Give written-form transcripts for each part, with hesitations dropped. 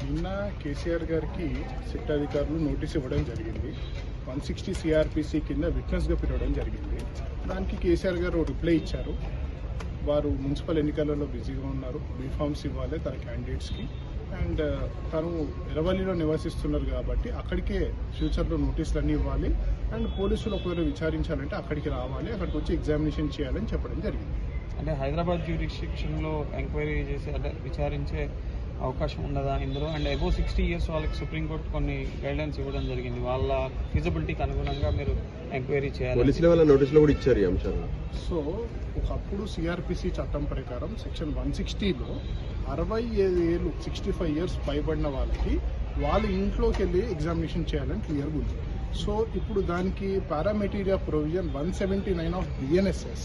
నిన్న కేసీఆర్ గారికి సిట్ అధికారులు నోటీస్ ఇవ్వడం జరిగింది. 160 CRPC కింద విట్నెస్గా పిలవడం జరిగింది. దానికి కేసీఆర్ గారు రిప్లై ఇచ్చారు. వారు మున్సిపల్ ఎన్నికలలో బిజీగా ఉన్నారు, బీఫామ్స్ ఇవ్వాలి తన క్యాండిడేట్స్కి, అండ్ తను ఎరవల్లిలో నివసిస్తున్నారు కాబట్టి అక్కడికే ఫ్యూచర్లో నోటీసులు అన్నీ ఇవ్వాలి, అండ్ పోలీసులు ఒకవేళ విచారించాలంటే అక్కడికి రావాలి, అక్కడికి వచ్చి ఎగ్జామినేషన్ చేయాలని చెప్పడం జరిగింది. అంటే హైదరాబాద్ జ్యూరిస్డిక్షన్లో ఎంక్వైరీ చేసి అంటే విచారించే అవకాశం ఉండదా ఇందులో? అండ్ అబోవ్ 60 years వాళ్ళకి సుప్రీంకోర్టు కొన్ని గైడ్లైన్స్ ఇవ్వడం జరిగింది, వాళ్ళ ఫిజిబిలిటీకి అనుగుణంగా మీరు ఎంక్వైరీ చేయాలి. పోలీసుల వల్ల నోటీసులు కూడా ఇచ్చారు ఈ అంశాలు. సో ఒకప్పుడు CRPC చట్టం ప్రకారం సెక్షన్ 160లో 65 ఏళ్ళు 65 years పైబడిన వాళ్ళకి వాళ్ళ ఇంట్లోకి వెళ్ళి ఎగ్జామినేషన్ చేయాలని క్లియర్గా ఉంది. సో ఇప్పుడు దానికి పారామెటీరియా ప్రొవిజన్ 179 ఆఫ్ BNSS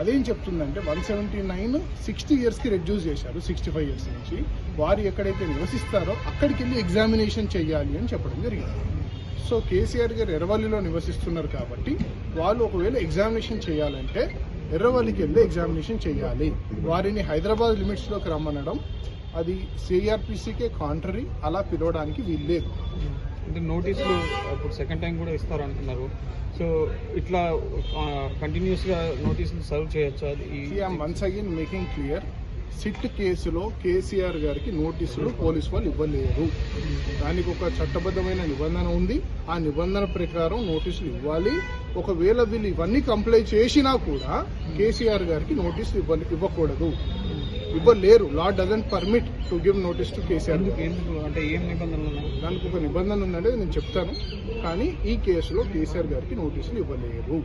అదేం చెప్తుందంటే 179 60 yearsకి రెడ్యూస్ చేశారు, 65 years నుంచి. వారు ఎక్కడైతే నివసిస్తారో అక్కడికి వెళ్ళి ఎగ్జామినేషన్ చేయాలి అని చెప్పడం జరిగింది. సో కేసీఆర్ గారు ఎర్రవల్లిలో నివసిస్తున్నారు కాబట్టి వాళ్ళు ఒకవేళ ఎగ్జామినేషన్ చేయాలంటే ఎర్రవల్లికి వెళ్ళి ఎగ్జామినేషన్ చేయాలి. వారిని హైదరాబాద్ లిమిట్స్లోకి రమ్మనడం అది CRPCకే కాంట్రరీ, అలా పిలవడానికి వీల్లేదు. అంటే నోటీసులు ఇప్పుడు సెకండ్ టైం కూడా ఇస్తారు అంటున్నారు. సో ఇట్లా కంటిన్యూస్గా నోటీసులు సర్వ్ చేయొచ్చు? Once again making clear, SIT కేసులో కేసీఆర్ గారికి నోటీసులు పోలీసు వాళ్ళు ఇవ్వలేరు. దానికి ఒక చట్టబద్ధమైన నిబంధన ఉంది. ఆ నిబంధన ప్రకారం నోటీసులు ఇవ్వాలి. ఒకవేళ వీళ్ళు ఇవన్నీ కంప్లై చేసినా కూడా కేసీఆర్ గారికి నోటీసులు ఇవ్వకూడదు, ఇవ్వలేరు. Law doesn't permit to give notice to KCR. అంటే ఏం నిబంధనలు ఉన్నాయి? దానికి ఒక నిబంధన ఉందంటే నేను చెప్తాను, కానీ ఈ కేసులో కేసీఆర్ గారికి నోటీసులు ఇవ్వలేరు.